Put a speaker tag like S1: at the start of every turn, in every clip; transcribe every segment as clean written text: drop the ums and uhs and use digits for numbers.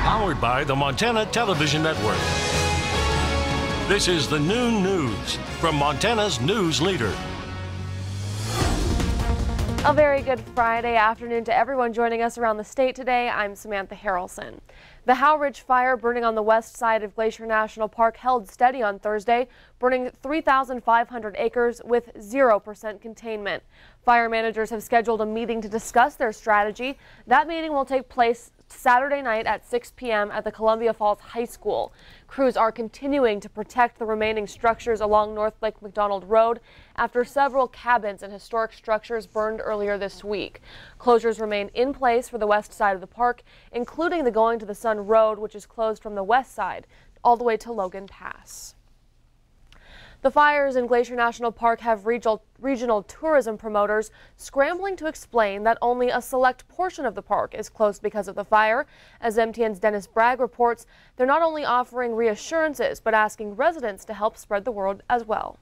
S1: Powered by the Montana Television Network. This is the Noon News from Montana's news leader.
S2: A very good Friday afternoon to everyone joining us around the state today. I'm Samantha Harrelson. The Howe Ridge fire burning on the west side of Glacier National Park held steady on Thursday, burning 3,500 acres with 0% containment. Fire managers have scheduled a meeting to discuss their strategy. That meeting will take place Saturday night at 6 p.m. at the Columbia Falls High School. Crews are continuing to protect the remaining structures along North Lake McDonald Road after several cabins and historic structures burned earlier this week. Closures remain in place for the west side of the park, including the Going to the Sun Road, which is closed from the west side all the way to Logan Pass. The fires in Glacier National Park have regional tourism promoters scrambling to explain that only a select portion of the park is closed because of the fire. As MTN's Dennis Bragg reports, they're not only offering reassurances, but asking residents to help spread the word as well.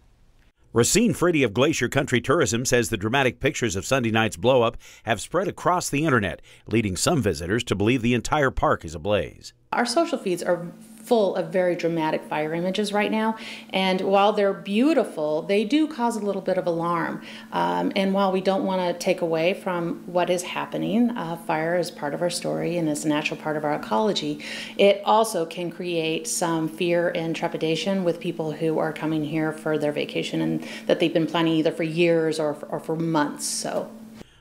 S3: Racine Frady of Glacier Country Tourism says the dramatic pictures of Sunday night's blow-up have spread across the internet, leading some visitors to believe the entire park is ablaze.
S4: Our social feeds are full of very dramatic fire images right now, and while they're beautiful, they do cause a little bit of alarm. And while we don't want to take away from what is happening, fire is part of our story and is a natural part of our ecology, it also can create some fear and trepidation with people who are coming here for their vacation and that they've been planning either for years or for months.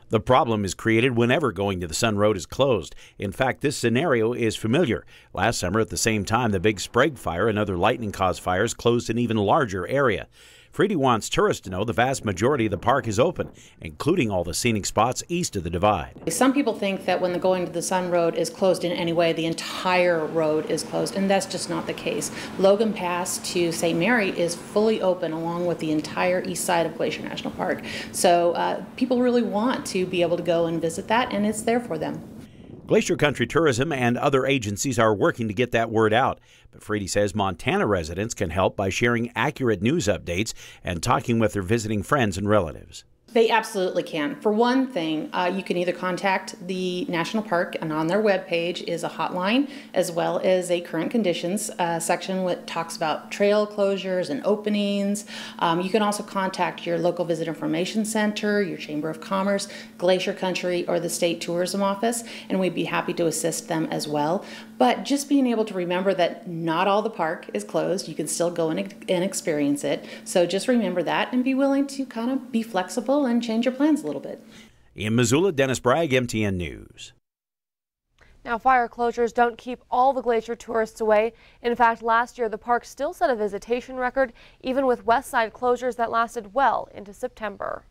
S3: The problem is created whenever Going to the Sun Road is closed. In fact, this scenario is familiar. Last summer, at the same time, the Big Sprague Fire and other lightning-caused fires closed an even larger area. Frady wants tourists to know the vast majority of the park is open, including all the scenic spots east of the divide.
S4: Some people think that when the Going to the Sun Road is closed in any way, the entire road is closed, and that's just not the case. Logan Pass to St. Mary is fully open along with the entire east side of Glacier National Park. So people really want to be able to go and visit that, and it's there for them.
S3: Glacier Country Tourism and other agencies are working to get that word out. But Frady says Montana residents can help by sharing accurate news updates and talking with their visiting friends and relatives.
S4: They absolutely can. For one thing, you can either contact the National Park, and on their webpage is a hotline as well as a current conditions section that talks about trail closures and openings. You can also contact your local visit information center, your Chamber of Commerce, Glacier Country, or the State Tourism Office, and we'd be happy to assist them as well. But just being able to remember that not all the park is closed, you can still go and experience it. So just remember that and be willing to kind of be flexible and change your plans a little bit.
S3: In Missoula, Dennis Bragg, MTN News.
S2: Now, fire closures don't keep all the glacier tourists away. In fact, last year the park still set a visitation record, even with west side closures that lasted well into September.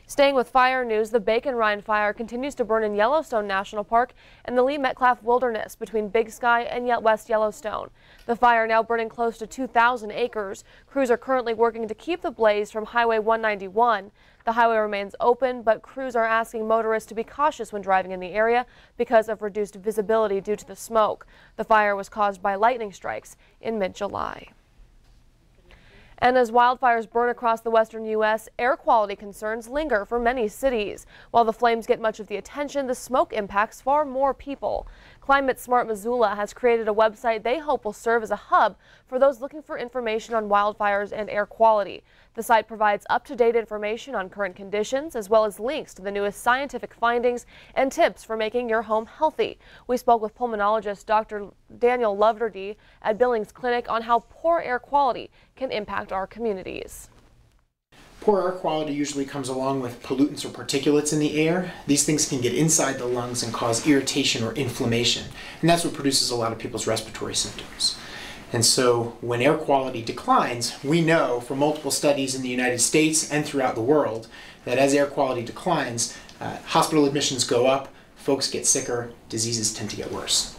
S2: Staying with fire news, the Bacon Rind fire continues to burn in Yellowstone National Park and the Lee Metcalf Wilderness between Big Sky and West Yellowstone. The fire now burning close to 2,000 acres. Crews are currently working to keep the blaze from Highway 191. The highway remains open, but crews are asking motorists to be cautious when driving in the area because of reduced visibility due to the smoke. The fire was caused by lightning strikes in mid-July. And as wildfires burn across the western U.S., air quality concerns linger for many cities. While the flames get much of the attention, the smoke impacts far more people. Climate Smart Missoula has created a website they hope will serve as a hub for those looking for information on wildfires and air quality. The site provides up-to-date information on current conditions, as well as links to the newest scientific findings and tips for making your home healthy. We spoke with pulmonologist Dr. Daniel Loverty at Billings Clinic on how poor air quality can impact our communities.
S5: Poor air quality usually comes along with pollutants or particulates in the air. These things can get inside the lungs and cause irritation or inflammation, and that's what produces a lot of people's respiratory symptoms. And so when air quality declines, we know from multiple studies in the United States and throughout the world that as air quality declines, hospital admissions go up, folks get sicker, diseases tend to get worse.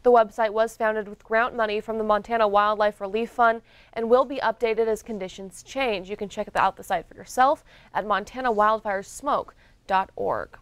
S2: The website was founded with grant money from the Montana Wildlife Relief Fund and will be updated as conditions change. You can check out the site for yourself at montanawildfiresmoke.org.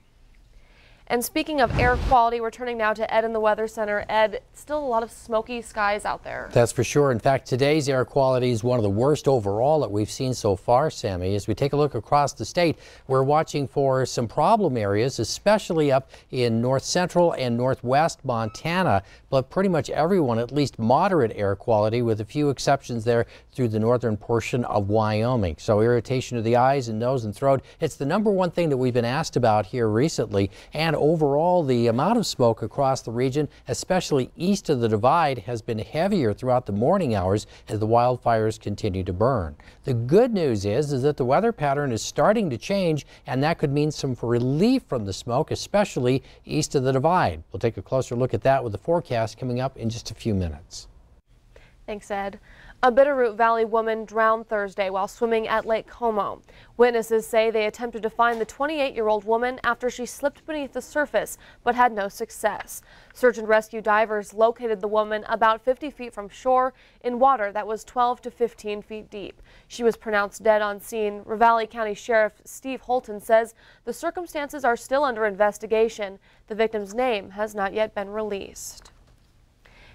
S2: And speaking of air quality, we're turning now to Ed in the Weather Center. Ed, still a lot of smoky skies out there.
S6: That's for sure. In fact, today's air quality is one of the worst overall that we've seen so far, Sammy. As we take a look across the state, we're watching for some problem areas, especially up in north central and northwest Montana, but pretty much everyone at least moderate air quality, with a few exceptions there through the northern portion of Wyoming. So irritation of the eyes and nose and throat, it's the #1 thing that we've been asked about here recently. And overall, the amount of smoke across the region, especially east of the divide, has been heavier throughout the morning hours as the wildfires continue to burn. The good news is that the weather pattern is starting to change, and that could mean some relief from the smoke, especially east of the divide. We'll take a closer look at that with the forecast coming up in just a few minutes.
S2: Thanks, Ed. A Bitterroot Valley woman drowned Thursday while swimming at Lake Como. Witnesses say they attempted to find the 28-year-old woman after she slipped beneath the surface but had no success. Search and rescue divers located the woman about 50 feet from shore in water that was 12 to 15 feet deep. She was pronounced dead on scene. Ravalli County Sheriff Steve Holton says the circumstances are still under investigation. The victim's name has not yet been released.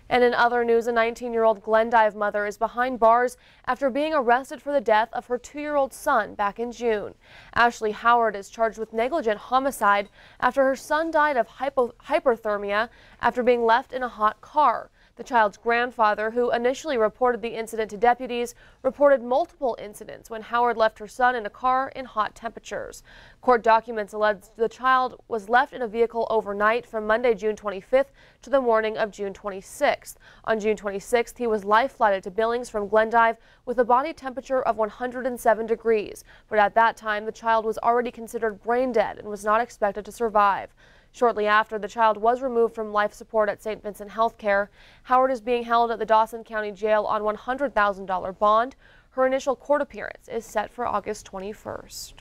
S2: And in other news, a 19-year-old Glendive mother is behind bars after being arrested for the death of her 2-year-old son back in June. Ashley Howard is charged with negligent homicide after her son died of hypothermia after being left in a hot car. The child's grandfather, who initially reported the incident to deputies, reported multiple incidents when Howard left her son in a car in hot temperatures. Court documents allege the child was left in a vehicle overnight from Monday, June 25th to the morning of June 26th. On June 26th, he was life-flighted to Billings from Glendive with a body temperature of 107 degrees. But at that time, the child was already considered brain dead and was not expected to survive. Shortly after, the child was removed from life support at St. Vincent Healthcare. Howard is being held at the Dawson County Jail on $100,000 bond. Her initial court appearance is set for August 21st.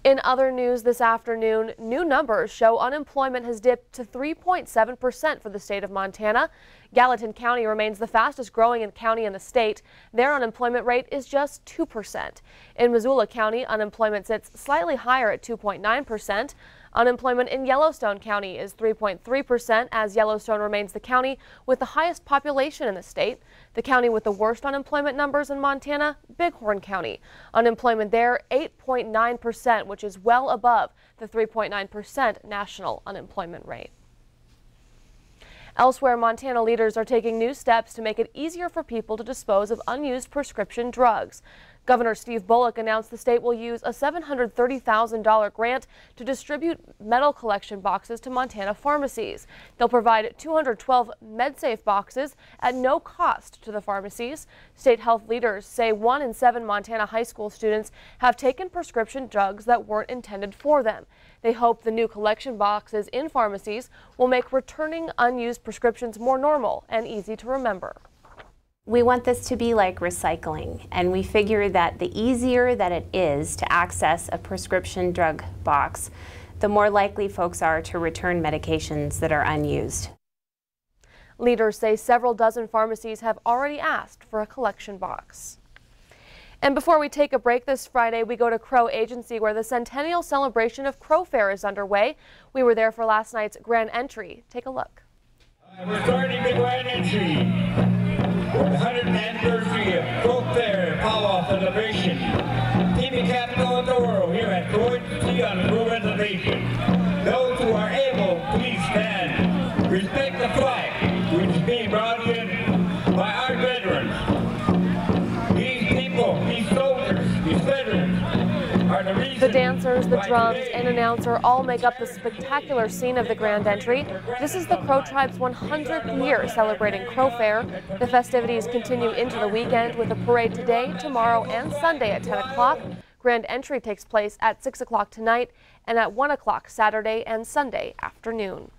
S2: In other news this afternoon, new numbers show unemployment has dipped to 3.7% for the state of Montana. Gallatin County remains the fastest growing county in the state. Their unemployment rate is just 2%. In Missoula County, unemployment sits slightly higher at 2.9%. Unemployment in Yellowstone County is 3.3%, as Yellowstone remains the county with the highest population in the state. The county with the worst unemployment numbers in Montana, Bighorn County. Unemployment there, 8.9%, which is well above the 3.9% national unemployment rate. Elsewhere, Montana leaders are taking new steps to make it easier for people to dispose of unused prescription drugs. Governor Steve Bullock announced the state will use a $730,000 grant to distribute metal collection boxes to Montana pharmacies. They'll provide 212 MedSafe boxes at no cost to the pharmacies. State health leaders say 1 in 7 Montana high school students have taken prescription drugs that weren't intended for them. They hope the new collection boxes in pharmacies will make returning unused prescriptions more normal and easy to remember.
S7: We want this to be like recycling, and we figure that the easier that it is to access a prescription drug box, the more likely folks are to return medications that are unused.
S2: Leaders say several dozen pharmacies have already asked for a collection box. And before we take a break this Friday, we go to Crow Agency, where the centennial celebration of Crow Fair is underway. We were there for last night's grand entry. Take a look.
S8: We're starting the grand entry. For the 100th anniversary of Crow Fair Powwow celebration, TV capital of the world here at Crow Agency on the Crow Reservation. Those who are able, please stand. Respect the flag, which is being brought in by our veterans. These people, these soldiers, these veterans, are the reason.
S2: The dancers, the drums, and announcer all make up the spectacular scene of the grand entry. This is the Crow Tribe's 100th year celebrating Crow Fair. The festivities continue into the weekend with a parade today, tomorrow, and Sunday at 10 o'clock. Grand entry takes place at 6 o'clock tonight and at 1 o'clock Saturday and Sunday afternoon.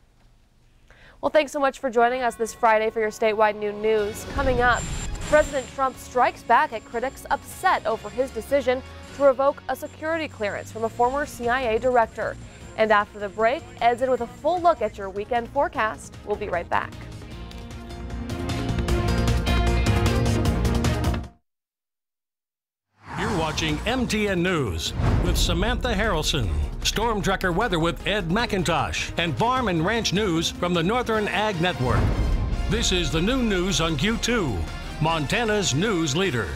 S2: Well, thanks so much for joining us this Friday for your statewide noon news. Coming up, President Trump strikes back at critics upset over his decision to revoke a security clearance from a former CIA director. And after the break, Ed's in with a full look at your weekend forecast. We'll be right back.
S1: You're watching watching MTN News with Samantha Harrelson, Storm Tracker weather with Ed McIntosh, and Farm and Ranch News from the Northern Ag Network. This is the noon news on Q2, Montana's news leader.